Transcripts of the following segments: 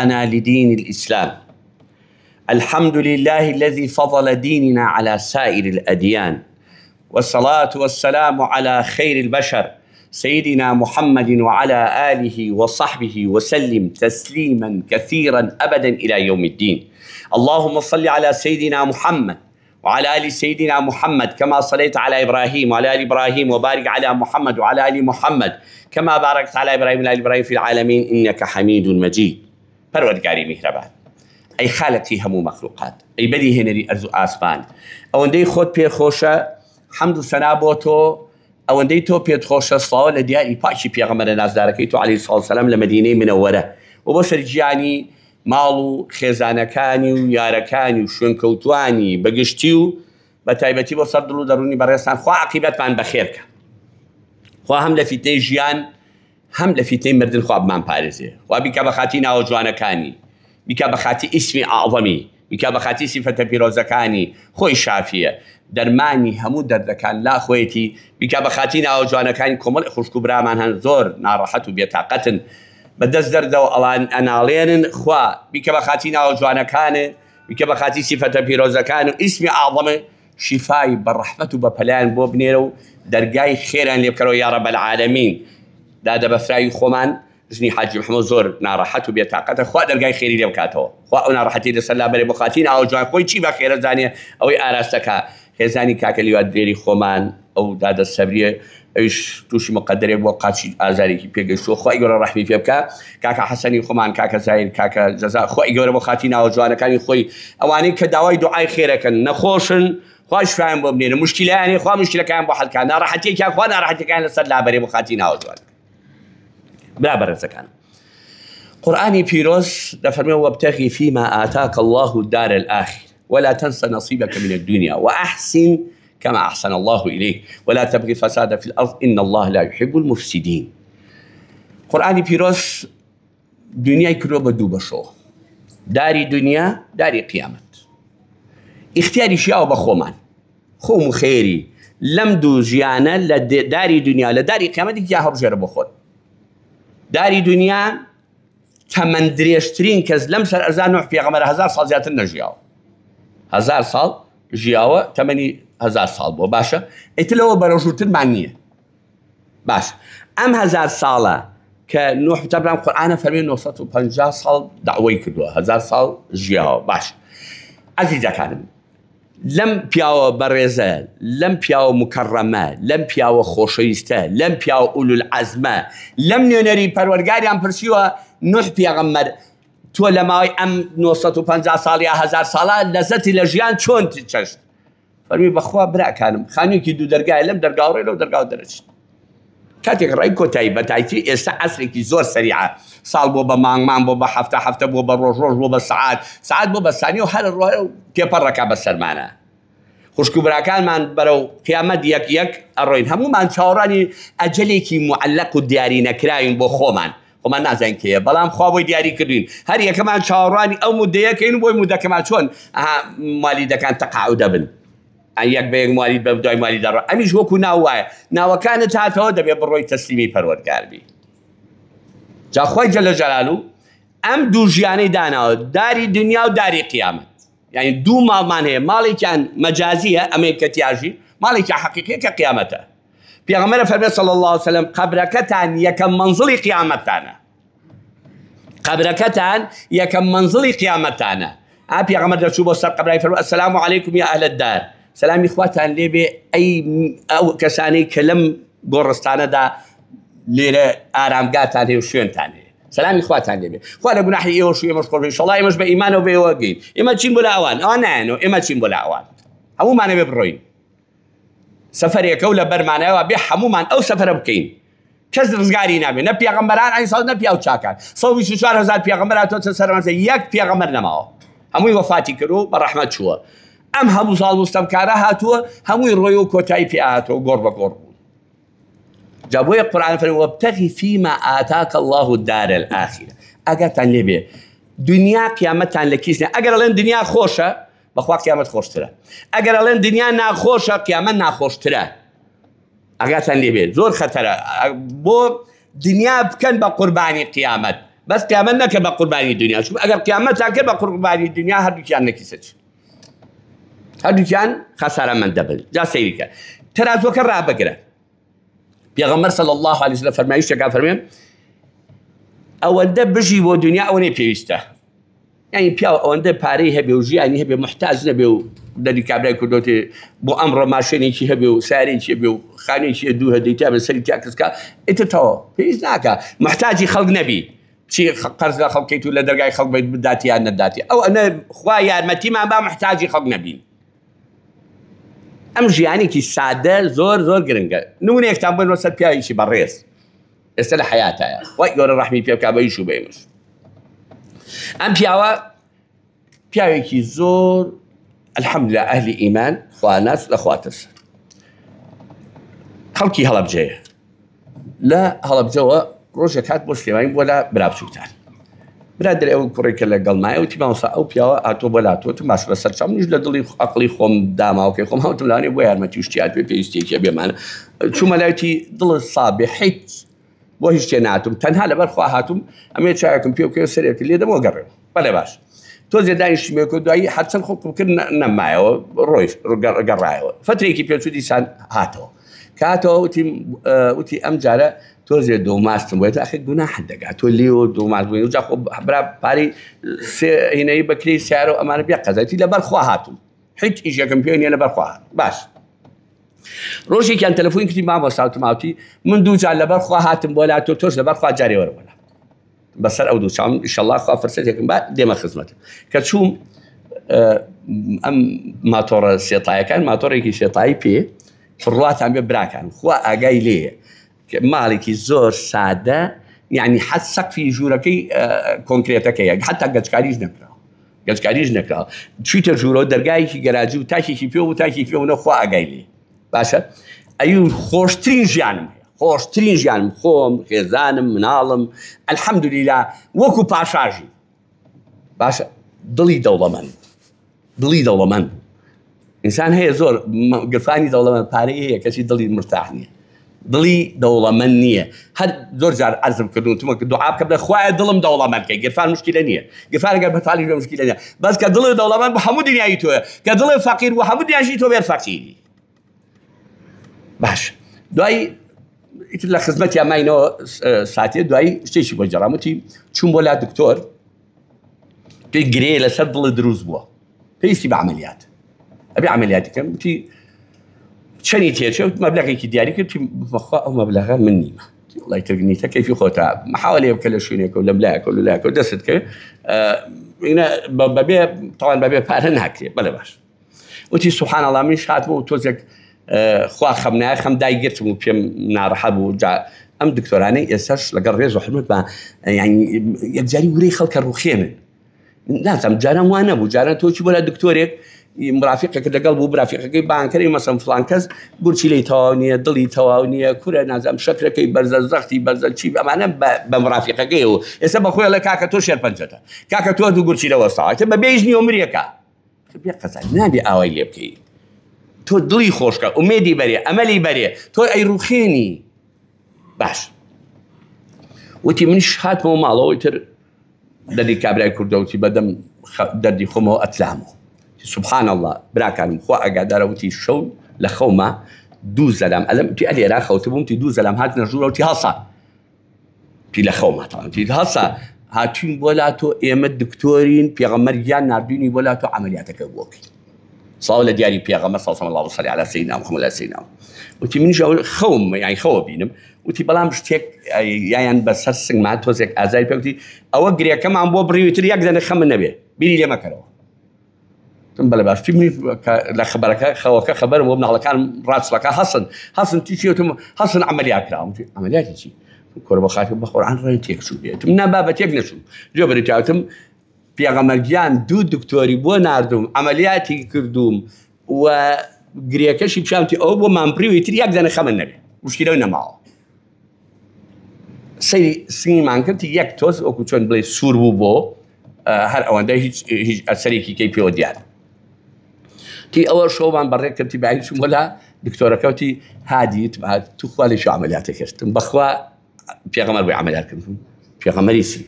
أنا لدين الإسلام. الحمد لله الذي فضل ديننا على سائر الأديان، والصلاة والسلام على خير البشر سيدنا محمد وعلى آله وصحبه وسلم تسليما كثيرا أبدا إلى يوم الدين. اللهم صل على سيدنا محمد وعلى آل سيدنا محمد كما صليت على إبراهيم وعلى آل إبراهيم، وبارك على محمد وعلى آل محمد كما باركت على إبراهيم وعلى آل إبراهيم في العالمين إنك حميد مجيد. پروردگاری مهربان، ای خالقی همو مخلوقات، ای بدی هنری ارز و آسمان، ئەوەندەی خۆت پێ خۆشە حەمد و سەنا بۆ تۆ، ئەوەندەی تۆ پێت خۆشە سڵاوە لە دیاری پاکی پێغەمبەرە نازدارەکەی تۆ عەلەیهی سڵاو وسەلام لە مەدینەی منەوەرە و بۆ سەرگیانی ماڵ و خێزانەکانی و یارەکانی و شوێنکەوتوانی بەگشتی و بە تایبەتی بۆ سەر دڵ و دەڕوونی بەڕێستان خوا عاقیبەتمان بەخێرکە. خوا هەم لە فیتنەی ژیان هەم لە فیتنەی مردن خوا بمان پارێزێ، خوا بیکە بە خاتی ناوە جوانەکانی، بیکە بە خاتی ئیسمی ئاعظەمی، بیکە بە خاتی سیفەتە پیرۆزەکانی خۆی شافیە، دەرمانی هەموو دەردەکان لا خۆیەتی، بیکە بە خاتی ناوە جوانەکانی کۆمەڵ خوشک و برامان هەن زۆر ناڕەحەت و بێتاقەتن بەدەست دەردەوە ئەناڵێنن، خوا بیکە بە خاتی ناوە جوانەکانە، بیکە بە خاتی سیفەتە پیرۆزەکان و ئیسمی ئاعظەمە شیفای بەڕەحمەت و بەپەلایان بۆ بنێرە و دەرگای خێران لێ بکەرەوە یا ڕەب العالەمین. دادە بەفرایی خۆمان ژنی حاجی محەممەد زۆر ناڕەحەت و بێتاقەتە، خوا دەرگای خێری لێ بکاتەوە، خوا ئەو ناڕەحەتی لەسەر لابەرێ بۆ خاتی ناوە جوان خۆی چی بە خێرە زانێ ئەوەی ئاراستەکە. خێزانی کاکە لیوات دێری خۆمان ئەو دادە سەبریە ئەویش تووشی مقدرێک بۆ قاچی ئازارێکی پێگەشتووە، خوای گەورە ڕەحمی پێ بکە. کاکە حەسەنی خۆمان، کاکە زایر، کاکە جەزا، خوای گەورە بۆ خاتی ناوە جوانەکانی خۆی ئەوانەی کە داوای دوعای خێرەکەن نەخۆشن خوا شفایان بۆ بنێرە، موشکیلەیانی خوا موشکیلەکان بۆ حەڵکە، ناڕەحەتیێکیان خوا ناڕەحەتیەکان لەسەر لابەرێ بۆ خاتی ناوە جوانەکە. برا بەڕێزەکان، قورآنی پیرۆز دەفەرمێ وابتغي فيما آتاك الله الدار الآخرة ولا تنس نصيبك من الدنيا وأحسن كما أحسن الله إليك ولا تبغي الفساد في الأرض إن الله لا يحب المفسدين. قورآنی پیرۆز دنیای کردووە بە دوو بەشەوە، داری دنیا، داری قیامەت. اختیاریشیاوە بە خۆمان، خۆم و خێری لەم دوو ژیانە لە داری دنیا لە داری قیامەتی یا هەڵبژێرە بۆ خۆت. داری دنیا تەمەن درێژترین کەس لەم سەر ئەرزا نوح پێغەمبەر 1000 ساڵ زیاتر نەژیاوە، 1000 ساڵ ژیاوە، تەمەنی 1000 ساڵ بۆ باشە، ئیتر لەوە بەرەژووترمان نییە. باش ئەم 1000 ساڵە کە نوح تەبرام قورئانە فەرمێ 950 ساڵ داوای کردووە، 1000 ساڵ ژیاوە. باش عەزیزەکانم، لەم پیاوە بەڕێزە، لەم پیاوە مکەڕەمە، لەم پیاوە خۆشەویستە، لەم پیاوە ئولوالعەزمە، لەم نوێنەری پەروەردگاریان پرسیوە نوح پێغەمبەر تۆ لە ماوەی ئەم 950 ساڵ یا 1000 ساڵە لەزەتی لە ژیان چۆن چەشت؟ فەرمی بەخوا براکانم خانوویەکی دوو دەرگایە، لەم دەرگاوڕێ لەو دەرگاو دەرەچێت. کاتێک ڕای کۆتایی بەتایبەتی ئێستا عەسرێکی زۆر سەریعە، ساڵ بۆ بە مانگ، بۆ بە هەفتە، هەفتە بۆ بە ڕۆژ، ڕۆژ بۆ بە سەعات، سەعات بۆ بە سانیە و هەر ڕۆیە و پێپەڕەکە بەسەرمانە. خوشک و براکانمان بەرەو قیامەت یەک یەک ئەڕۆین، هەمومان چاوەڕانی ئەجەلێکی معەلەق و دیاری نەکراوین بۆ خۆمان نازانین کێیە، بەڵام خوا بۆی دیاری کردوین، هەر یەکەمان چاوەڕانی ئەو مودەیەکەین و بۆی مودەکەمان چۆن موالیدەکان تەقاعو دەبن، یەک بە یەک موالید بە دوای موالید دەڕۆ. ئەمیش وەکو ناو وایە، ناوەکانت هاتەوە دەبێت بڕۆی تەسلیمی پەروەردگار بی. جا خۆی جەلە جەلالوو ئەم دوو ژیانەی داناوە، داری دنیا و داری قیامەت، یعنی دوو ماڵمان هەیە، ماڵێکیان مەجازیە ئەمەی کە تیاژی، ماڵێکی حەقیقیە کە قیامەتە. پێغەمبەر فەرمێ صلی الله علیه وسلم قەبرەکەتان یەکەم مەنزڵی قیامەتتانە، قەبرەکەتان یەکەم مەنزڵی قیامەتتانە. پێغەمبەر دەچوو بۆ سەر قەبرای فەرموو ئەسەلامو عەلەیکم یا ئەهلە الدار، سەلامی خواتان لێبێ ئەی ئەو کەسانەی کە لەم گۆڕستانەدا لێرە ئارامگاتان هەیە و شوێنتان هەیە، سەلامی خواتان لێبێ، خوا لە گوناحی ئێوەش و ئێمەش خۆش بێ، ئینشەڵڵا ئێمەش بە ئیمانەوە بێەوە گەین، ئێمە چین بۆ لە ئەوان، ئەوان نایەنەوە، ئێمە چین بۆ لە ئەوان، هەموومانە بێ بڕۆین سەفەرێکە و لە بەرمانەوە بێ هەموومان ئەو سەفەرە بکەین، کەس ڕزگاری نابێت، نە پێغەمبەران عەلەیهیسسەلام نە پیا و چاکان، 124,000 پێغەمبەر هاتووەتە سەرمانزە، یەک پێغەمبەر نەماوە، هەمووی وەفاتی کرد و بە ڕەحمەت چووە. ئەم هەموو زاڵ وستەمکارە هاتووە، هەمووی ڕۆی و کۆتایی پێ هاتووە، گۆڕ بە گۆڕ بوون. جا بۆیە قورئان فەرمێ وابتغي فيما آتاك الله الدار الآخرة. ئەگەرتان لێبێ دنیا قیامەتتان لە کیسنە، ئەگەر ئەڵێن دنیا خۆشە بەخوا قیامەت خۆشترە، ئەگەر ئەڵێن دنیا ناخۆشە قیامەت ناخۆشترە. ئەگاتان لێبێت زۆر خەتەرە، بۆ دنیا بکەن بە قوربانی قیامەت، بەس قیامەت نەکە بە قوربانی دنیا، چون ئەگەر قیامەتان کرد بە قوربانی دنیا هەردووکیان نەکیسەچ، هەردووکیان خەسارەمەند دەبن. جا سەیریکە تەرازوەکە ڕابگرە. پێغەمبەر صلی الله علیه وسلم فەرمایش تێکا فەرمێ ئەوەندە بژی بۆ دنیا ئەوە نەی پێویستە، یعنی پیاوە ئەوەندە پارەی هەبێ و ژیانی هەبێ محتاج نەبێ و دەری کابرای کردوتێ بۆ ئەمڕۆ ماشێنێکی هەبێ و سارێکی هەبێ و خانێکی دوو هەدەیتا بە سەری تا کەسکە ئیترتەوە پێویست ناکە محتاجی خەڵک نەبی چی قەرز لە خەڵکەیت و لە دەرگای خەڵک بیت بداتی یان نەداتی، ئەو ئەنە خوا یارمەتیمان با محتاجی خەڵک نەبین. ئەم ژیانێکی سادە زۆر زۆر گرنگە. نمونەیەکتان بۆ سەر پیاوێکی بەڕێز ئێستا لە حەیاتایە، وای گەورە ڕەحمی پێ بکا بە ئیش و بێمش. ئەم پیاوە پیاوێکی زۆر الحەمدوللا ئەهلی ئیمان خواناس لە خوا ترسە. خەڵکی هەڵەبجەیە، لە هەڵەبجەوە ڕۆژێک هات بۆ سلێمانی بۆ لە برا بچووکتان. برادر ئەو کوڕێکە لەگەڵ مایە وتی مامۆستا ئەو پیاوە هاتۆ بۆ لاتۆتم باش لە سەر چاوم، منیش لە دڵی عەقڵی خۆم داماوەکەی خۆم هەوتم لەوانێ بۆ یارمەتی و شتیات پێ پێویستێکی بێمانە. چوومە لایەتی دڵت سابێ حیت بۆ هیچ شتێ نهاتم، تەنها لەبەر خوا هاتووم ئەمێ چاوێکم پێ بکەوێ سەرێکی لێ دەمەوە گەڕێم. بەڵێ باش تۆزێ دانیشتمێکە دوایی هەرچەند خۆڵکم کرد نەمایەوە ڕۆیش گەڕایەوە. فترێکی پێچوو دیسان هاتەوە کە هاتەوە وتی ئەم جارە تۆزێ دۆ ماستم بۆێت ئەخی گوناحت دەگات تۆ لێوە دۆ ماست بووین وجا خۆ برا پارەی هینەی بەکرێی سیارە و ئەمانە بیا قەزەتی لەبەر خوا هاتووم، هیچ ئیشێکم پێ نییە لەبەر خوا هات. باش ڕۆژێکیان تەلەفۆنی کردی مامۆستا وتی من دوو جار لەبەر خوا هاتم بۆ لاتۆ تۆش لەبەر خوا جارێ وەرە بۆلا بەسەر ئەو دوو چاوم ئینشەڵڵا خوا فەرسەتێکم با دێمە خزمەتم. کە چووم ئەم ماتۆڕە سێتایەکان ماتۆڕێکی سێتایی پێ فڕڵاتان بێ براکان خوا ئاگای لێیە ماڵێکی زۆر سادە، یعنی حەت سەقفی ژوورەکەی کۆنکرێتەکەیە حتا گەجکاریش نەکراوە چیتە ژوورەوە دەرگایەکی گەراجی و تاکێکی پێ و تاکی پێونە خوا ئاگای لێ. باشە ئەیوو خۆشترین ژیانم هەیە، خۆشترین ژیانم خۆم خێزانم مناڵم ئەلحەمدولیلا وەکو پاشاژی. باشە دڵی دەوڵەمەند ئینسان هەیە زۆر گرفانی دەوڵەمەند پارەی هەیە کەسی دڵی مرتاح نییە، دڵی دەوڵەمەند نییە. هەر زۆر جار عەرزم کردوتمە کە دوعا بکەم خوایە دڵم دەوڵەمەند کەی گرفان مشکلە نییە، گرفان ئەگەر بەتاڵی بێ مشکلە نییە، بەس کە دڵی دەوڵەمەند بە هەموو دنیای تۆیە، کە دڵی فەقیر بوو هەموو دنیاشی تۆ بێت فەقیری. باش دوایی ئیتر لە خزمەتیان ماینەوە ساتێ دوایی شتێکی بۆ جەڕاموتی چوون بۆ لا دکتۆر پێی گرێ لەسەر دڵی دروست بووە پێویستی بە عەمەلیات ئەبێ عەمەلیاتەکەم وتی چەنی تێچێ مەبلەغێکی دیاری کرد بەخوا ئەو مەبلەغە من نیمە وڵی ترگنیتە کەیفی خۆتە محاولێ بکە لە شوێنێکە و لە ملایەکە و لەلایەکە و دەست کرد بەبێ تەوان بەبێ پارە ناکرێت. بەڵێ باش وتی سوبحان الله منیش هاتمە و تۆزێک خوا خەمنایە خەم دایگرتم و پێم ناڕەحە بوو. جا ئەم دکتۆرانەی ئێستاش لەگەڵ ڕێز و حرمەت بە ینی یەکجاری وەرەی خەڵکە ڕوخێنن نازانم جاران وان نەبوو جاران تۆچی بۆ لە دکتۆرێک مرافقێک لەگەڵ بوو برافقەکەی بانکەری مەسەڵەن فڵان کەس بورچی لێی تەواو نییە دڵی تەواو نییە کورە نازانم شەکرەکەی بەرزە زەختی بەرزە چی ئەمانە بە مرافقەکەی و ئێستا بەخۆی لە کاکە تۆ شێرپەنجەتە کاکە تۆ دوو گورچی لەوەستاوە بە بێژ نیە و مریەکە بێ قەزان نابێ ئاوای لێ بکەی تۆ دڵی خۆشکە ئومێدی بەرێ ئەمەلی بەرێ تۆ ئەی ڕوخێنی. باش وتی منیش هاتمەوە ماڵەوەی تر دەردی کابرای کوردەوتی بەدەم دەردی خۆمەوە ئەتلامەوە سبحان الله براکانم خوا ئەگادارە وتی شەو لە خەومە دوو زەلام ئەلەم تی ئەلێرا خەوتبووم تی دوو زەلام هاتنە ژوورەوە تی هەڵسا تی لە خەومە تی هەڵسا هاتوین بۆ لاتۆ ئێمە دکتۆرین پێغەمبەریان نردوینی بۆ لاتۆ عەمەلیاتەکە بۆکەین ساڵ لە دیاری پێغەمبەر صلی الله علیه و سیدنا محمد سیدنا وتی منیش خەوم یعنی خەوە بینم وتی بەڵام شتێک یان بەسەر سنگمان تۆزێک ئازاری پێ وتی ئەوە گرێکەمان بۆ بڕیوتر یەک دەنە خەمم نەبێ بیری لێ مەکەرەوە بەڵێ باش لە خەبەرەکە خەوەکە خەبەرم بۆ مناڵەکان ڕاستڵەکە هەسن تیچێتم هەسن عەمەلیات کراوم عەمەلیاتی چی کۆرە بە خاتم بە قورئان ڕێی تێکچوو بێتم نا بابەتێک نەچوو جێ بەریتاوتم پێغەمبەرگیان دوو دکتۆری بۆ ناردوم عەمەلیاتی کردوم و گرێکەشی پیشانتی ئەوە بۆ مامپڕیوی تر یەک دەنە خەمم نەبێ مشکلە نەماوە سەیری سنگمان کرد یەک تۆز وەکو چۆن بڵێ سوور بوو بۆ هەر ئەوەندە هیچ ئەسەرێکی کەی پێوە دیار تی ئەوە شۆمان بەڕێ کردی باید چوم وەلا دکتۆرەکەوتی هادیت تو خوا لێ شو عەمەلیاتە کردم بەخوا پێغەمبەر بۆی عەمەلیات کردم پێغەمبەری چی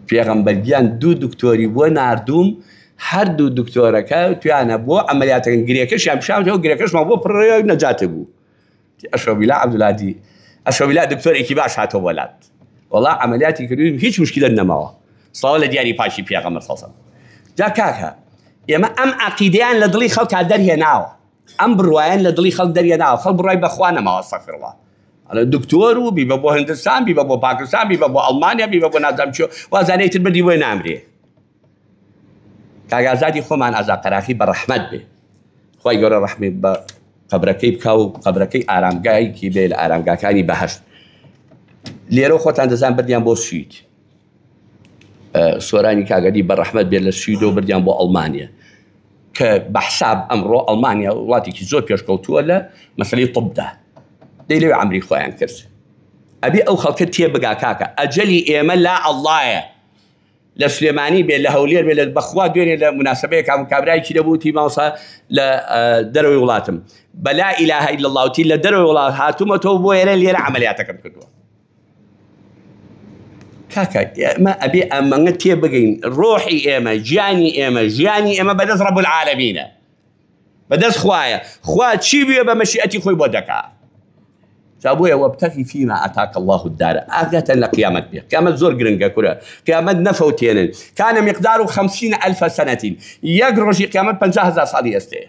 پێغەمبەرگیان دوو دکتۆری بۆ ناردووم هەردوو دکتۆرەکە تویانە بۆ ئەمەلیاتەکەن گرێکەشیان پیشاوتەوە گرێکەشمان بۆ پڕ نەجاتە بوو ئەشرەبیلا عەبدولادی ئەشرەبیلا دکتۆرێکی باش هاتۆ وەلات وەڵا ئەمەلیاتی کردووی هیچ مشکلە نەماوە سڵاو لە دیاری پاشی پێغەمبەر سەڵسەڵ جا کاکە ئێمە ئەم عەقیدەیان لە دڵی خەڵکا دەرهێناوە ئەم بڕوایان لە دڵی خەڵک دەرهێناوە خەڵک بڕوای بەخوا نەماوە ئەستەغفیرڵڵا دکتۆر و بیبە بۆ هندستان بیبە بۆ پاکستان بیبە بۆ ئەڵمانیا بیبە بۆ نازانم چۆ وازانەی تر بردی بۆی نامرێ کاگازادی خۆمان ئازا قەراخی بە ڕەحمەت بێ خوای گەورە ڕەحمی بە قەبرەکەی بکا و قەبرەکەی ئارامگایەکی بێ لە ئارامگاکانی بەهەشت لێرە خۆتان دەزان بردیان بۆ سوید سۆرانی کاگەدی بە ڕەحمەت بێت لە سوید و بردیان بۆ ئەڵمانیا کە بە حساب ئەمڕۆ ئەڵمانیا وڵاتێکی زۆر پێشکەوتووە لە مەسەلەی طبدا دەی لەوێ عەمری خۆیان کرد ئەبێ ئەو خەڵکە تێبگا کاکە ئەجەلی ئێمە لا ئەڵڵایە لە سلێمانی بێت لە هەولێر بێت لە بەخوا دوێنێ لە مناسبەیە کابرایکی دەبووتی ماوسا لە دەرەوەی وڵاتم بە لا ئیلاهە ئیلا الله وتی لە دەرەوەی وڵات هاتوومەتەوە بۆ ئێرە لێرە عەمەلیاتەکەم کردووە کاکە ئێمە ئەبێ ئەمەنگە تێبگەین ڕۆحی ئێمە ژیانی ئێمە بەدەست ڕەب العالەمینە بەدەست خوایە خوا چی بێ بە مەشیئەتی خۆی بۆ دەکا جابووە وابتغي فيما آتاك الله الدار ئاگاتە لە قیامەت بێ قیامەت زۆر گرنگە کورە قیامەت نەفەوتێنن كان مقدار 50,000 سنة یەک ڕۆژی قیامەت 50,000 ساڵی ئەستێ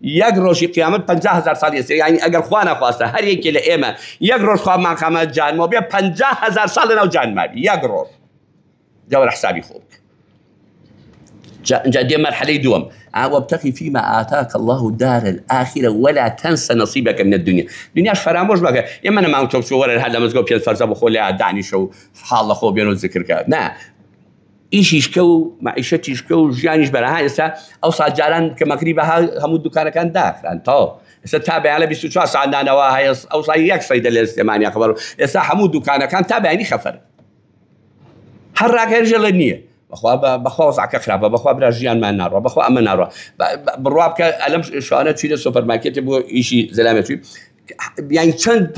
یەک ڕۆژی قیامەت 50,000 ساڵی ئەستێ یعنی ئەگەر خوا نەخواستە هەر یەکێ لە ئێمە یەک ڕۆژ خوامان خەمە جانمەوە بێ 50,000 ساڵ لەناو جانمابی یەک ڕۆژ جاوەرە حسابی خۆ بکە جا دێ مەرحەلەی دووەم وابتغي فيما آتاك الله الدار الآخرة ولا تنس نصيبك من الدنيا دنياش فراموش بقى يما أنا ما أنتم شو ورا هذا مزقوب بيد فرزة بخولي دعني شو حال خو بينو الذكر كذا نا إيش يشكو معيشتي يشكو جانيش برا هاي إسا أوصل جاران كما قريبها هم الدكان كان داخل أنتو إسا تابع على 24 ساعة عندنا وهاي أوصل يكفي للاستماع خبر إسا حمود دكان كان تابعني خفر حرك رجل النية بخوا وضعك خرابة بخوا برا جيان ما ناروا بخوا أما ناروا بالرواب كألم شو تشيل السوبر ماركت يبغوا إشي زلمة فيه يعني كان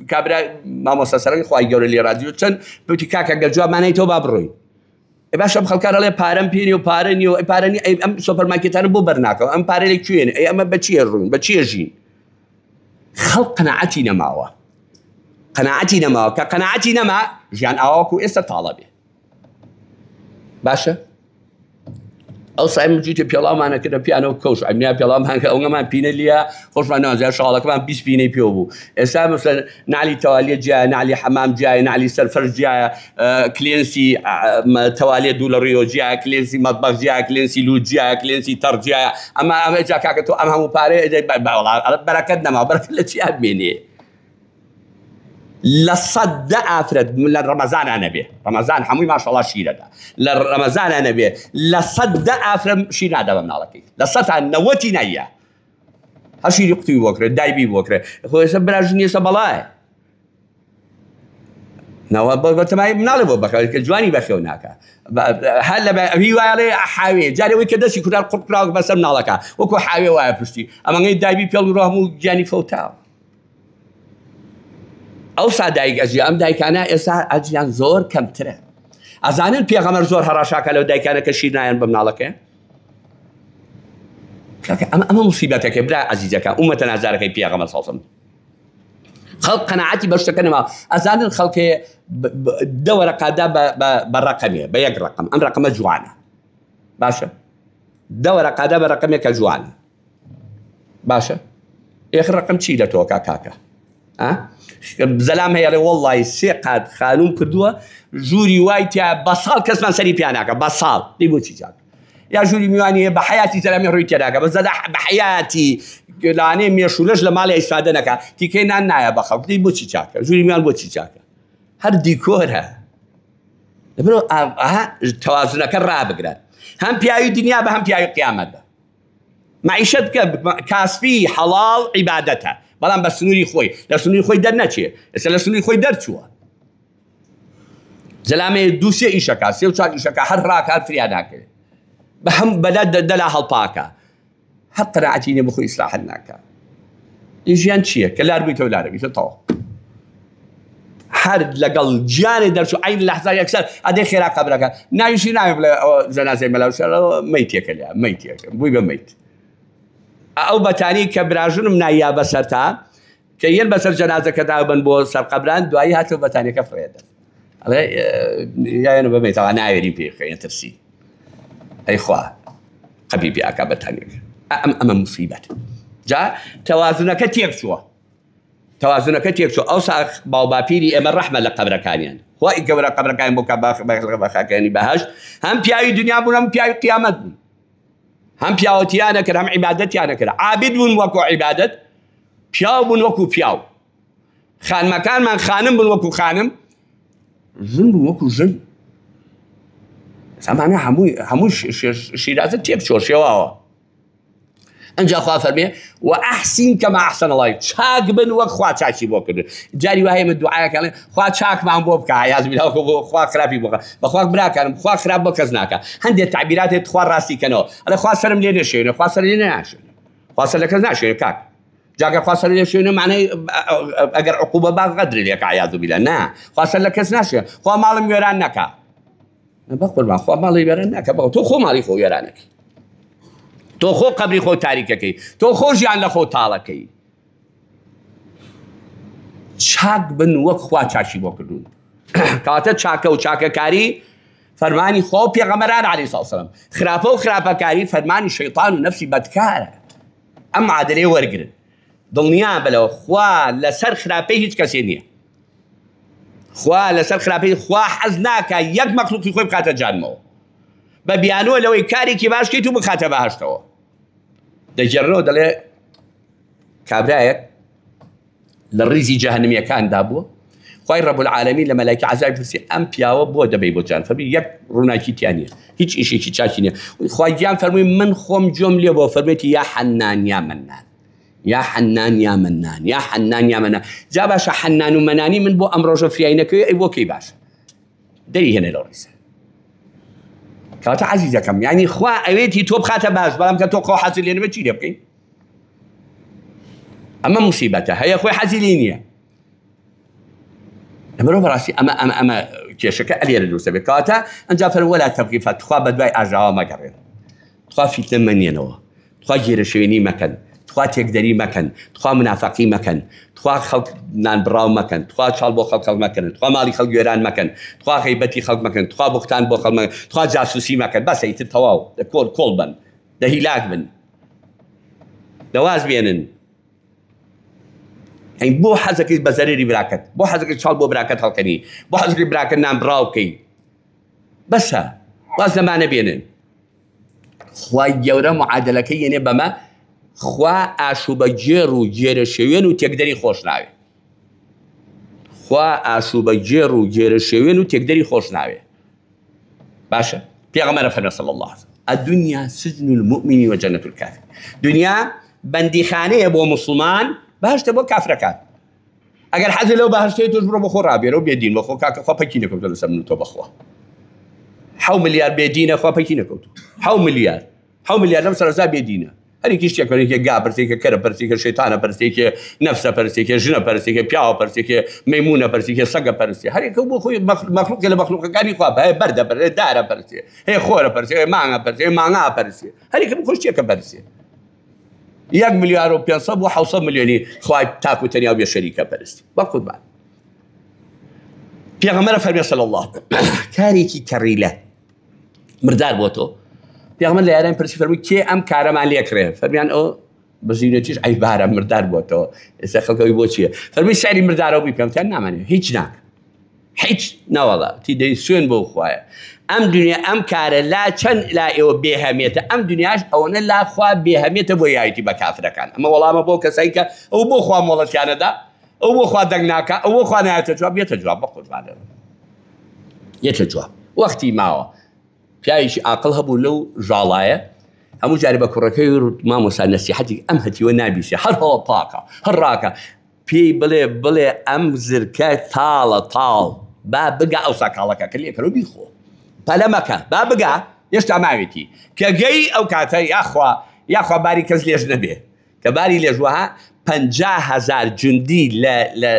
كابرا ما مستسرق خواي جور اللي راديو كان بيجي كاكا جواب ما نيتوا بابروي باش بخل كار عليه بارم بينيو بارني أم سوبر ماركت أنا بو برناكو أم بارلي كوين أي أما بتشي الرون بتشي الجين خلق قناعتنا معه قناعتنا معه كقناعتنا مع جان أواكو استطالبه باشە ئەو سایم جوتێ پێڵاومانە کردە پیانە و کەوش ئەمنیا پێڵاومان کە ئەوەمان پینە لیە خۆشمان نازای شاڵەکەمان 20 پینەی پێوە بوو ئێستا مەسەلەن نالی تەوالیە جیایە نالی حەمام جیایە نالی سەرفەرش جیایە کلێنسی تەوالیە دوو لە ڕێوە جیایە کلێنسی مەتبەخ جیایە کلێنسی لووت جیایە کلێنسی تەڕ جیایە ئەمە جا کاکە تۆ ئەم هەموو پارەیە بەرەکەت نەما بەرەکەت لە چی هەبێنێ لصد أفرد من رمضان أنا به رمضان حموي ما شاء الله شيرة لرمضان أنا به لصد أفرد شيرة هذا من علىك لصد نوتي نية هالشيء يقتي وكره دايبي وكره هو يسبب رجني سبلاء نوا بتماي منالبه بخير كجواني بخير هناك هلا هي عليه حاوي جاري وكذا شيء كذا القرآن بس من علىك وكو حاوي وابستي أما غير دايبي بيلو راه جاني فوتاو ئەو سادایک ئەژی ئەم دایکانە ئێستا ئەجیان زۆر کەمترە ئەزانن پێغەمبەر زۆر هەڕاشاکە لەو دایکانە کە شیر نایەن بە مناڵەکە ئەمە موسیبەتەکە برا عەزیزەکە ئومەتە نازارەکەی پێغەمبەر سەڵسەڵم خەڵک قەناعەتی بە شتەکە نەما ئەزانن خەڵکێ دە وەرەقادا بە ڕەقەمێ بە یەک ڕەقەم ئەم ڕەقەمە جوانە باشە دە وەرەقادا بە ڕەقەمێکە جوانە باشە یەک ڕەقەم چی لە تۆ کاکە زەلام هەیەڵێ وەڵڵی سێ قات خانوم کردووە ژووری وای تیا بە ساڵ کەسمان سەری پیاناکە بە ساڵ دەی بۆچی چاک یا ژووری میوانی بە حەیاتی زەلامی ڕووی تێداکە بە زەدا بە حەیاتی لانەی مێشولەش لە ماڵی ئیسفادە نەکا تیکەی نان نایە بە خەڵک دەی بۆچی چاکە ژووری میوان بۆچی چاکە هەر دیکۆرە لەبەرەوە تەوازنەکە ڕابگرن هەم پیاوی دنیا بە هەم پیاوی قیامەتە معیشەت بکە کاسبی حەڵاڵ عیبادەتە بەڵام بە سنووری خۆی لە سنووری خۆی دەرنەچێ ئێستا لە سنووری خۆی دەرچووە زەلامێ دوو سێ ئیشەکە سێ و چوار ئیشەکە هەر ڕاکە هەر فریا ناکرێت بە هەم بەدا دەلا هەڵپاکە هەر قەناعەتی نییە بخۆی ئیسلاحەت ناکە ژیان چییە کە لار بوویتەوە لارە بیتە تەواو هەر لەگەڵ گیانی دەرچوو عین لەحزا یەکسەر ئەدەی خێرا قەبرەکە ناویشی ناوێ بڵێ جەنازەی مەلاو شەڕەوە مەیتێکە لێ مەیتێکە بووی بە مەیت ئەو بەتانی کە براژنم نایە بەسەر تا کە یەن بەسەر جەنازەکەدا بن بۆ سەر قەبران دوایی هاتەوە بەتانیەکە فڕێدەن ئەڵێ یانە بە مەیتەوە ناوێری پێخەیە ترسی ئەی خوا قەبیبی ئاکا بەتانیەکە ئەمە موسیبەت جا تەوازنەکە تێک چووە توازنەکە تێک چوو ئەوسا باوباپیری ئێمە ڕەحمە لە قەبرەکانیان خوای گەورە قەبرەکان بۆ بەخاکانی بەهەشت هەم پیاوی دنیا بوون هەم پیاوی قیامەت بوون هەم پیاوەتیانە کرد هەم عیبادەتیانە کرد عابد بوون وەکو عیبادەت پیاو بوون وەکو پیاو خانمەکانمان خانم بوون وەکو خانم ژن بوون وەکو ژن زمانە هەموو شیرازە تێک چۆشێوەوە ئەنجا خوا فەرمێ و ئەحسین کەما ئەحسەن الله چاک بن وەک خوا چاکی بۆ کردن جاری وایە من دوعایەکەڵێ خوا چاکمان بۆ بکە یاز بیلاوە بۆ خوا خراپی بۆ بەخوا براکانم خوا خراپ بۆ کەس ناکە هەندێک تعبیراتێت خوا ڕاستیکەنەوە ئەڵێ خوا سەرم لێ نەشێنێ خوا سەر لێ ناشێنێ خوا سەر لە کەس ناشێنێ کاک جاگە خوا سەر لێ شوێنێ معنەی ئەگەر عقوبە با غەدر لێکە یاز بیلا نا خوا سەر لە کەس ناشێ خوا ماڵم وێران نەکا بەقوربان خوا ماڵی وێران ناکە بەڵێ تۆ خۆ ماڵی خۆ وێرانەکەی تۆ خۆ قەبری خۆ تاریکەکەی تۆ خۆ ژیان لە خۆ تاڵەکەی چاک بن وەک خوا چاکی بۆ کردوون کاتە چاکە و چاکەکاری فەرمانی خۆ پێغەمبەران عەلەیهی سڵاو وسەلام خراپە و خراپەکاری فەرمانی شەیطان و نەفسی بەدکارە ئەم عادلەیە وەرگرن دڵنیا بەلەوە خوا لەسەر خراپەی هیچ کەسێ نییە خوا لەسەر خراپەی خوا حەز ناکە یەک مەخلوقی خۆی بکاتە جانمەوە بە بیانوە لەوەی کارێکی باش کەیت و بخاتە بەهەشتەوە دەجێڕنەوە دەڵێ کابرایەک لە ڕیزی جەهەنەمیەکاندا بووە خوای ڕەب العالەمین لە مەلایکە عەزای پرسی ئەم پیاوە بۆ دەبەی بۆ جان فەرمی یەک ڕووناکی تیان نییە هیچ ئیشێکی چاکی نییە خوای گیان فەرمووی من خۆم جۆم لێ بۆ فەرمێتی یا حەنان یا مەنان یا حەنان یا مەنان یا حەنان یا مەنان جا باشە حەنان و مەنانی من بۆ ئەم ڕۆژە فریاینەکەی ئەی بۆ کەی باشە دەری هێنێ لەو ڕیزە کاتە عەزیزەکەم یعنی خوا ئەوێتی تۆ بخاتە باش بەڵام کە تۆ خۆ حەزی لێ نەبێت چی لێ بکەین ئەمە موسیبەتە هەیە خۆی حەزی لێ نییە لەبەرەوە بەڕاستی ئەمە کێشەکە ئەلێرە دروستە بێت کاتە ئەنجا فەرمووی وەلا تەبغیفە خوا بە دوای ئاژاوە مەگەڕێن خوا فیتنە مەنێنەوە خوا گێرەشوێنی مەکەن خوا تێکدەری مەکەن خوا منافەقی مەکەن خوا خەڵک نانبڕاو مەکەن خوا چاڵ بۆ خەڵک مەکەن خوا ماڵی خەڵک گوێران مەکەن خوا غیبەتی خەڵک مەکەن خوا بوختان بۆ خەڵک مەکەن خوا جاسووسی مەکەن بەسە ئیتر تەواو کۆڵ بن دەهیلاک بن دەواز بێنن ئەی بۆ حەزەکەی بە زەرێری براکەت بۆ حەزەکەی چاڵ بۆ براکەت هەڵکەنی بۆ حەزەکەی براکەت نانبڕاو بکەی بەسە واز لەمانە بێنن خوای گەورە معادلەکەی یەنێ بەمە خوا ئاشوبە گێڕ و گێرە شێوێن و تێکدەری خۆش ناوێ خوا ئاشوبە گێڕ و گێرە شێوێن و تێکدەری خۆش ناوێ باشە پێغەمبەر فەرمووی صلی الله علیه وسلم الدنیا سجن المؤمن وجنة الكافر دنیا بەندیخانەیە بۆ مسلمان بەهەشتە بۆ کافرەکان ئەگەر حەزی لەو بەهەشتەیە تۆش بڕۆ بە خۆ ڕابێرە و بێدین بە خۆ کاکە خوا پەکی نەکەوتە لەسەر من و تۆ بەخوا 7 ملیار بێدینە خوا پەکی نەکەوتووە 7 ملیار لەم سەرەتا بێدینە هەرێکی شتێکێکە گا پرسێکە کەرە پرسێکە شەیتانە پرسێکە نەفسە پرسێکە ژنە پرسێکە پیاوە پرسێکە مەیمونە پرسێکە سەگە پرسێ هەرێکە بۆ خۆی مەخلوقێک لە مەخلوقەکانی خوا هەیە بەردە پرسێ دارە پرسێ هەیە خۆرە پرسێ مانگە پرسێ مانگا پرسێ هەرێکە بۆ خۆی شتێکە پرسێ 1 ملیار و 500 بۆ 700 ملیۆنی خوای تاک و تەنیا بێ شەریکە پەرستی وەکوت بان پێغەمبەر فەرمووی صلی الله کارێکی کەڕیلە مردار بۆ تۆ پێغەمبەر لە یاران پرسی فەرمووی کێ ئەم کارەمان لێ کرێ فەرمیان ئەو بەزینەتیش عیبارە مردار بۆ تۆ ئێستا خەڵکەوەی بۆ چییە فەرمووی سەیری مردارەوە بی پێم نامانێ هیچ ناکە هیچ نەوەڵا تی دەی سوێن بۆ خوایە ئەم دنیا ئەم کارە لا چەند لا ئێوە بێهەمێتە ئەم دنیاش ئەوەنە لا خوا بێهەمێتە بۆ یایەتی بە کافرەکان ئەمە وەڵامە بۆ کەسایی کە ئەو بۆ خوا مۆڵەتیانەدا ئەو بۆ خوا دەنگ ناکە ئەو بۆ خوا نایەتە جواب یەتە جواب بە قوربانە یەتە جواب وەختی ماوە پیاوێکی عاقڵ هەبوو لەو ژاڵایە هەموو جارێ بە کوڕەکەی مامۆستا نەسیحەتی ئەم هەتیوە نابیسێ هەر هەڵە پاکە هەر ڕاکە پێی بڵێ ئەم زرکە تاڵە تاڵ با بگا ئەو ساکاڵەکە کە لێکەرەوە بیخۆ پەلەمەکە با بگا هێشتا ماوێتی کە گەی ئەو کاتە یاخوا باری کەس لێژ نەبێ کە باری لێژوەها 50,000 جوندی لە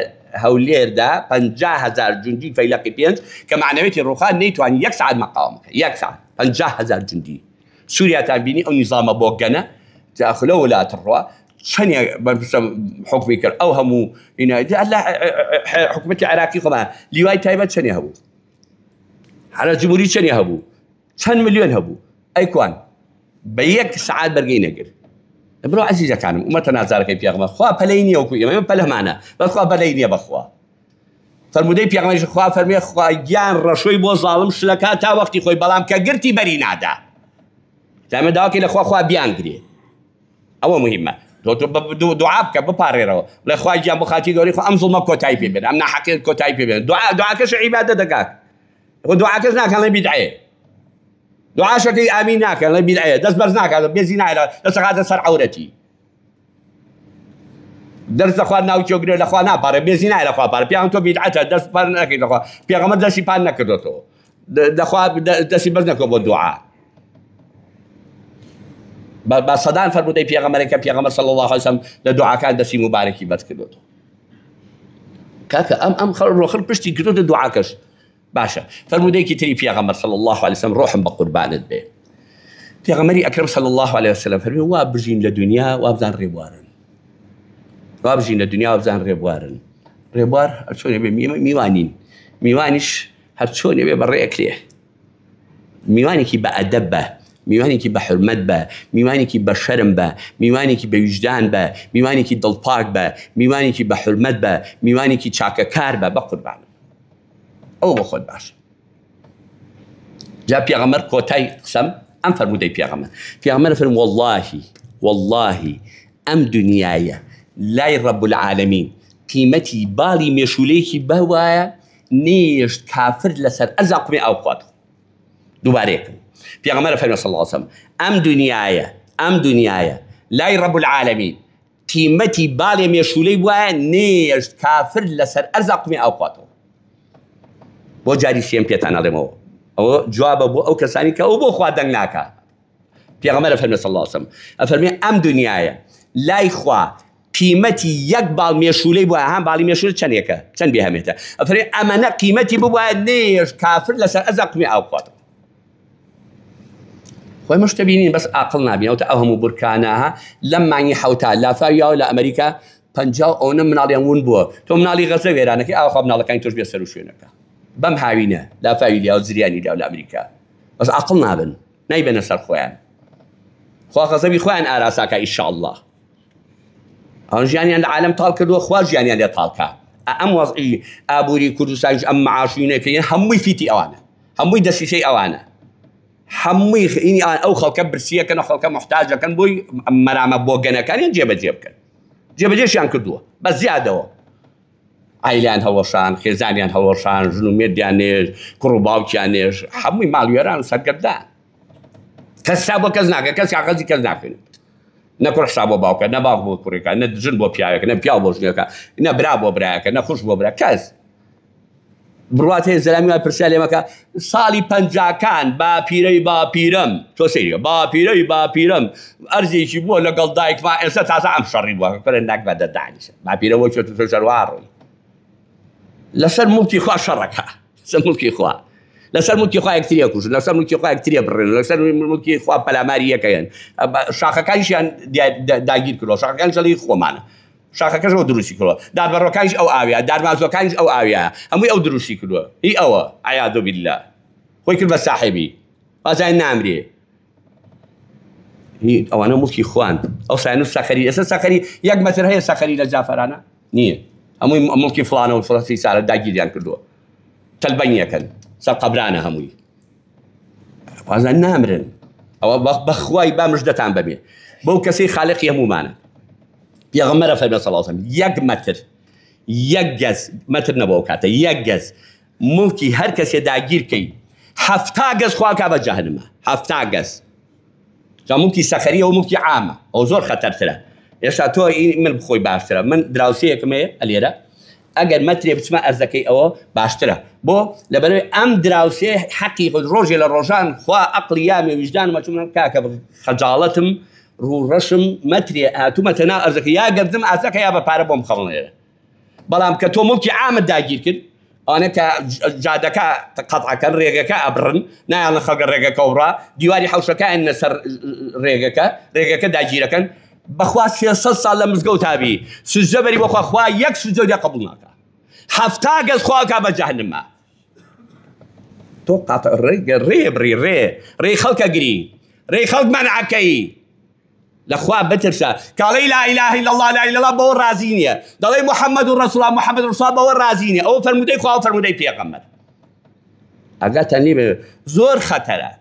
هەولێردا 50,000 جوندی فەیلقی پێنج کە معنەوێتی ڕووخان نەیتوانی 1 ساعت مەقاومەکە 1 ساعت 50,000 جوندی سووریاتان بینی ئەو نیزامە بۆ گەنە داخلە وڵاتە ڕوا چەندێک حکمی کرد ئەو هەموو حکومەتی عێراقی خۆمان لیوای تایبەت چەندێ هەبوو هەرە جمهوری چەندێ هەبوو چەند ملیۆن هەبوو ئەیکوان بە 1 ساعت بەرگەی نەگرت برۆ عەزیزەکانم ئومەتە نازارەکەی پێغەمبەر خوا پەلەی نییە وەکو ئێمە پەلەمانە بەخوا پەلەی نییە بەخوا فەرمودەی پێغەمبەریش خوا فەرمێ خوا گیان ڕەشۆی بۆ زاڵم شلەکە تا وەختی خۆی بەڵام کە گرتی بەری نادا دامە داواکەی لە خوا بیان گرێ ئەوە مهمە دوعا بکە بپارێرەوە لە خوای گیان بۆ خاتی گەوری خۆ ئەم زوڵمە کۆتایی پێ بێن ئەم ناحەقیەت کۆتایی پێ بێن دوعاکەش عیبادەت دەکات دوعاکەش ناکەن لە بیدعەیە دوعاشەکەی ئامین ناکەن لە بیدعەیە دەست بەرز ناکات بێزی نایە دەسەقاتە سەر عەورەتی دەرس لەخوا ناوچۆ گرێ لەخوا ناپارێ بێزی نایە لەخوا پارێ پیان تۆ بیدعەتە دەست پار نەکەی لەخوا پێغەمبەر دەستی پار نەکردوەوە لەخوا دەستی بەرز نەکەوە بۆ دوعا بە سەدان فەرمودەی پێغەمبەرێک کە پێغەمبەر صلی الله علیه وسلم لە دوعاکان دەستی مبارەکی بەرز کردوەوە کاکە ئەم ڕۆخر پشتی کردوتە دوعاکەش باشە فەرمودەیەکی تری پێغەمبەر صلی الله علیه وسلم ڕۆحم بە قوربانت بێ پێغەمبەری ئەکرەم صلی الله علیه وسلم فەرمووی وا بژین لە دنیا وا بزان ڕێبوارن وا بژین لە دنیا وا بزان ڕێبوارن ڕێبوار هەر چۆنێ بێ میوانین میوانیش هەر چۆنێ بێ بەڕێ ئەکرێ میوانێکی بە ئەدەب بە میوانێکی بە حرمەت بە میوانێکی بە شەرم بە میوانێکی بە ویژدان بە میوانێکی دڵپاک بە میوانێکی بە حرمەت بە میوانێکی چاکەکار بە بە قوربان ئەو بۆ خۆت باشە جا پێغەمبەر کۆتای قسەم ئەم فەرمودەی پێغەمبەر فەرمووی واللهی ئەم دنیایە لای ڕەب العالەمین قیمەتی باڵی مێشولەیەکی بەوایە نێشت کافر لەسەر ئەرزاقمی ئەو خوات دووبارەیەکەم پێغەمبەر فەرمووی صلی الله علیه وسلم ئەم دنیایە لای ڕەب العالەمین قیمەتی باڵی مێشولەی وایە نێشت کافر لەسەر ئەرزاقمی ئەو خواتەوە بۆ جاری سێم پێتان ئەڵێمەوە ئەوە جوابە بۆ ئەو کەسانی کە ئەو بۆ خوا دەنگ ناکات پێغەمبەر فەرمووی صلی الله علیه وسلم ئەفەرمێ ئەم دنیایە لای خوا قیمەتی 1 باڵ مێشولەی بووە هەم باڵی مێشولە چەندێکە چەند بێهەمێتە ئەفەرمێ ئەمەنە قیمەتی بووە نێشت کافر لەسەر ئەرزاقمی ئەو خواتەوە خۆی مشتە بینین بەس عاقڵ نابینەوە ئەو هەموو بورکانەها لەم مانگی حەوتا لافاویاوە لە ئەمریکا 50 ئەوەنە مناڵیان ون بووە تۆ مناڵی غەزە وێرانەکەی ئاوا مناڵەکانی تۆش بێ سەر و شوێنەکە بەم هاوینە لافاوی لیا و زریانی لیا لە ئەمریکا بەس عاقڵ نابن نایبەنە سەر خۆیان خوا غەزەبی خۆیان ئاراساکە ئینشاءالله ئەو ژیانیان لە عالەم تاڵ کردووە خوا ژیانیان لێ تاڵکە ئەم وەزعی ئابووری کوردستانیش ئەم مەعاشوینەکەی هەمووی فیتی ئەوانە هەمووی دەسیسەی ئەوانە هەمووی ئەو خەڵکە برسیەکەن و خەڵکە محتاجەکەن بۆی مەرامە بۆ گەنەکانیان جێبەجێ بکەن جێبەجێشیان کردووە بە زیادەوە ئایلیان هەڵۆشان خێزانیان هەڵۆشان ژن و مێردیان نێژ کوڕ و باوکیان نێژ هەمووی ماڵوێران و سەرگەردان کەس حساب بۆ کەس ناکە کەس یاغەزی کەس ناکەێت نە کوڕ حساب بۆ باوکە نە باوک بۆ کوڕێکە نە ژن بۆ پیاوێکە نە پیاو بۆ ژنێکە نە برا بۆ برایەکە نە خوش بۆ برا کەس بڕات هەیە زەلامی وای پرسیار لێمەکە ساڵی 50کان باپیرەی باپیرەم تۆ سەیریە باپیرەم ئەرزێکی بۆ لەگەڵ دایکما ئێستا تازە ئەم شەڕی بووە کەرە ناک بە دەدانیشە باپیرە بۆ چۆتە تۆ شەروارڕۆی لەسەر موڵکی خوا شەڕەکە لەسەر موڵکی خوا لەسەر موڵکی خوا یەکتریە کوژن لەسەر موڵکی خوا یەکتریە بڕێن لەسەر موڵکی خوا پەلاماری یەکەیەن شاخەکانیشیان داگیر کردەوە شاخەکان جەڵی خۆمانە شاخەکەش ئەو دروستی کردووە داربەڕۆکانیش ئەو ئاویە دارمازۆکانیش ئەو ئاویە هەمووی ئەو دروستی کردووە هی ئەوە عەیاذ بالله خۆی کرد بە ساحیبی وازای نامرێ هی ئەوانە موڵکی خوان ئەو ساینوس سەخەری ئێستا سەخەری 1 مەتر هەیە سەخەری لە جافەرانە نییە هەمووی موڵکی فڵانە و فڵەسی سارە داگیریان کردووە تەلبەنیەکەن سەر قەبرانە هەمووی وازای نامرن ئەوە بەخوای با مژدەتان بەبێ بەو کەسەی خالقی هەموومانە پێغەمبەر فەرمووی صلی الله علیه وسلم 1 مەتر 1 گەز مەتر نەبووە کاتە 1 گەز موڵکی هەر کەسێ داگیر کەی 70 گەز خوا کا بە جەهەنەمە 70 گەز جا موڵکی سەخەریە و موڵکی عامە ئەو زۆر خەتەرترە ئێستا تۆ من بخۆی باشترە من دراوسەیەکم هەیە ئەلێرە ئەگەر مەترێ بچمە ئەرزەکەی ئەوە باشترە بۆ لەبەرەوەی ئەم دراوسێ حەقی خۆت ڕۆژێ لە ڕۆژان خوا عەقڵی یامێ ویجدانمە چوونە کاکە خەجاڵەتم ڕوو ڕەشم مەترێ هاتوومەتە ناو ئەرزەکە یا گەردم ئازەکە یا بە پارە بۆم خەڵنێرە بەڵام کە تۆ مڵکی عامت داگیر کرد ئەوانە کە جادەکە قەتعەکەن ڕێگەکە ئەبڕن نایانە خەڵکە ڕێگەکە وڕا دیواری حەوشەکەیان لەسەر ڕێگەکە داگیرەکەن بەخوا 300 ساڵ لە مزگەوت تابی سجدە بەری بەخوا خوا یەک سجدە قبول ناکە 70 گەز خواکە بە جەهەنەما تۆ قاتە ڕێ بڕی ڕێ خەڵکە گری ڕێ خەڵک مەنعەکەی لەخوا بترسە کاڵەی لا إله إلا الله لا إله إلا الله بەوە ڕازی نییە دەڵێ محەممەد ڕەسوڵ الله محەممەد ڕەسوڵ بەوە ڕازی نییە ئەوە فەرمودەی خوا و فەرمودەی پێغەمبەر ئەگە تەنی بێ زۆر خەتەرە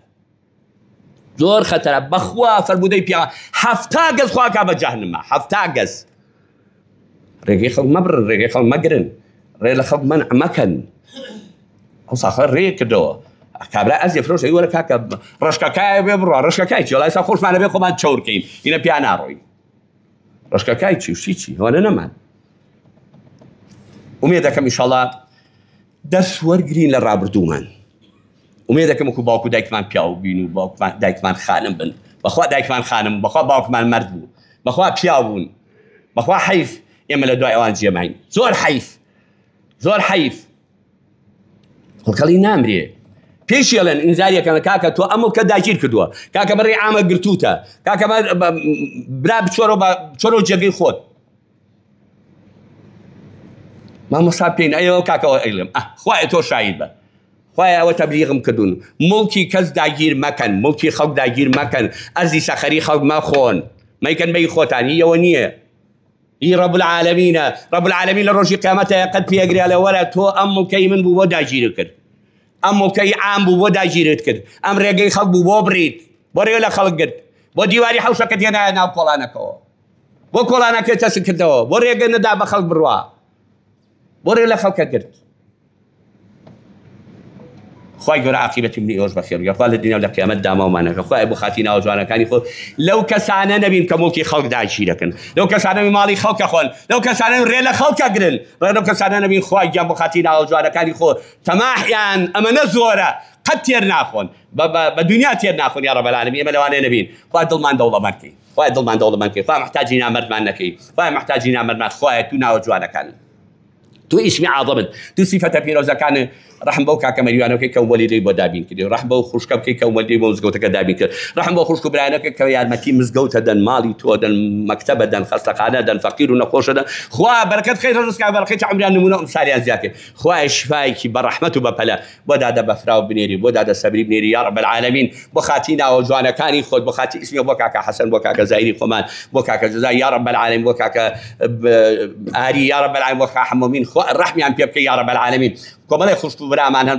زۆر خەتەرە بەخوا فەرمودەی پێغەمبەر 70 گەز خواکە بە جەهەنەما 70 گەز ڕێگەی خەڵک مەبرن ڕێگەی خەڵک مەگرن ڕێ لە خەڵک مەنع مەکەن ئەو ساخە ڕێ کردەوە کابرا ئەزیە فرۆشە وەرە کاکە ڕشکەکایە بێ بڕوا ڕشکەکای چی وڵای سا خۆشمانە بێ خۆمان چەورکەین هینە پیان ناڕۆین ڕشکەکای چی وشی هەوانە نەمان ئومێدەکەم ئینشەڵڵا دەست وەرگرین لە ڕابردوومان ئومێدەکەم وەکو باوکو دایکمان پیاو بین و باوکمان دایکمان خانم بن بەخوا دایکمان خانم بەخوا باوکمان مرد بوو بەخوا پیاو بوون بەخوا حەیف ئێمە لە دوای ئەوان جێماین زۆر حەیف خەڵکەڵی نامرێ پێشیڵێن ئینزاریەکەن کاکە تۆ ئەمە کە داگیر کردووە کاکە بەڕێ ئامە گرتووتە کاکە برا بچۆرە جێگەی خۆت مامۆستا پێین ئەوە کاکەوە ئەیڵێم خوایە تۆ شاید بە خوایە ئەوە تەبلیغم کردوون مڵکی کەس داگیر مەکەن مڵکی خەڵک داگیر مەکەن ئەرزی سەخەری خەڵک مەخۆن مەیکەن بەی خۆتانی ئەوە نییە هی رب العالمین لە ڕۆژی قیامەتە قەت پێگریا لە وەرە تۆ ئەم مڵکەی من بوو بۆ داگیر کرد ئەم مڵکەی عام بوو بۆ داگیرت کرد ئەم ڕێگەی خەڵک بوو بۆ بڕیت بۆ ڕێگە لە خەڵک گرت بۆ دیواری حەوشەکەت هێنایە ناو کۆڵانەکەەوە بۆ کۆڵانەکە تەسک کردەوە بۆ ڕێگە نەدا بە خەڵک بڕوا بۆ ڕێ لە خەڵکە گرت خوای گەورە عاقبەتی منی ئێوەش بەخێر خوا لە دنیا و لە قیامەت داماومانەکە خوای بۆ خاتی ناوە جوانەکانی خۆ لەو کەسانە نەبین کە مڵکی خەڵک داگیر دەکەن لەو کەسانە ماڵی خەڵکە خۆن لەو کەسانە ڕێ لە خەڵکە گرن ڕێ لەو کەسانە نەبین خوای گیان بۆ خاتی ناوە جوانەکانی خۆ تەماحیان ئەمەنە زۆرە قەت تێر ناخۆن بە دنیا تێر ناخۆن یا رب العالمین ئێمە لەوانەیە نەبین خوای دڵمان دەوڵەمەندکەی خوای دڵمان کەی خوای محتاجی نامەردمان نەکەی خوای محتاجی نامەردمان خوایە تو ناوە جوانەکان تو اسمی عظمت تو صفەتە پیرۆزەکان رحم بەو کاکە مەریوانەکەی کە وەلیدەی بۆ دابین کردی رحم بەو خوشکە بکەی کە وەلیدەی بۆ مزگەوتەکە دابین کرد رحم بەو خوشک و برایەنەکە کە یارمەتی مزگەوتە دەن ماڵی تۆ دەن مەکتەبە دەن خەستەخانە دەن فەقیر و نەخۆشە دەن خوا بەرەکەت خێر ڕزقا بەرەکەی عمریان نمونە ئەمسالیان زیاد کرد خوای شفایەکی بەڕەحمەت و بەپەلە بۆ دادە بەفراو بنێری بۆ دادە سەبری بنێری یا رب العالمین بۆ خاتی ناوە جوانەکانی خۆت بۆ خاتی ئیسمی بۆ کاکە حەسەن بۆ کاکە زایری خۆمان بۆ کاکە جەزا یا رب العالمین بۆ کاکە ئاری یا رب العالمین بۆ کاکە حەمومین خوا ڕەحمیان پێ بکەی یا رب العالمین کۆمەڵی خوشک و برامان هەن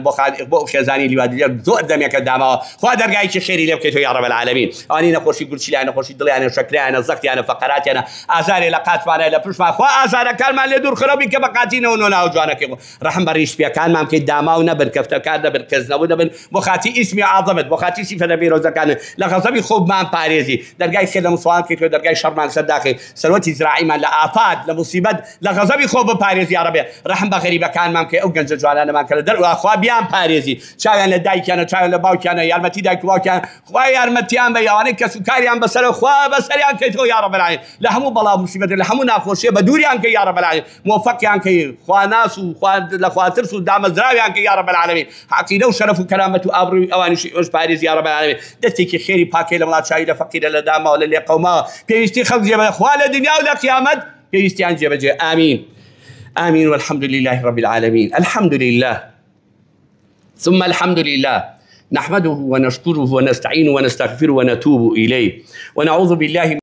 بۆ خێزانی لیوادیە زۆر دەمێکە داماوە خوا دەرگایکی خێری لێ بکەیتەوە یا رب العالمین ئەوانی نەخۆشی گورچیان نەخۆشی دڵیانە شەکریانە زەختیانە فەقەراتیانە ئازارێ لە قاتمانە لە پشتمان خوا ئازارەکانمان لێ دوور خراپی کە بە قاتینەوە ناو جوانەکەی ڕەحم بە ڕیشپیەکانمان بکەیت داماو نەبن کەفتەکان نەبن کەس نەبوو نەبن بۆ خاتی ئیسمی عەظەمت بۆ خاتی سیفەتە پیرۆزەکانت لە غەزەبی خۆبمان پارێزی دەرگای خێر لە مسڵمان بکەیتەوە دەرگای شەڕمان سەرداخی سەرۆتی زراعیمان لە ئافات لە موسیبەت لە غەزەبی خۆ بپارێزی یا رەبێ ڕەحم بە غەریبەکانمان بکەی ئەو گەنجە جوانانەمان کە لە دەرەوە خوا بیان پارێزی چاویان لە دایکیانە چاویان لە باوکیانە یارمەتی دایک و باوکیان خوا یارمەتیان بە ئەوانەی کە سوکاریان بەسەرە خوا بەسەریان کەیتەوە یا رب العالمین لە هەموو بەڵاو موسیبەت لە هەموو ناخۆشیە بە دووریان کەی یا رب العالمین موفقیان کەی خواناس و لە خواترس و دامەزراویان کەی یا رب العالمین عەقیدە و شەرەف و کەرامەت و ئابڕووی ئەوانیشی ئەوش پارێزی یا رب العالمین دەستێکی خێری پاکەی لە وڵات شاری لە فەقیرە لە داماوە لە لێ قەوماوە پێویستی خەڵک جێبەجێ خوا لە دنیا و لە قیامەت پێویستیان جێبەجێ ئامین آمين والحمد لله رب العالمين الحمد لله ثم الحمد لله نحمده ونشكره ونستعينه ونستغفره ونتوب إليه ونعوذ بالله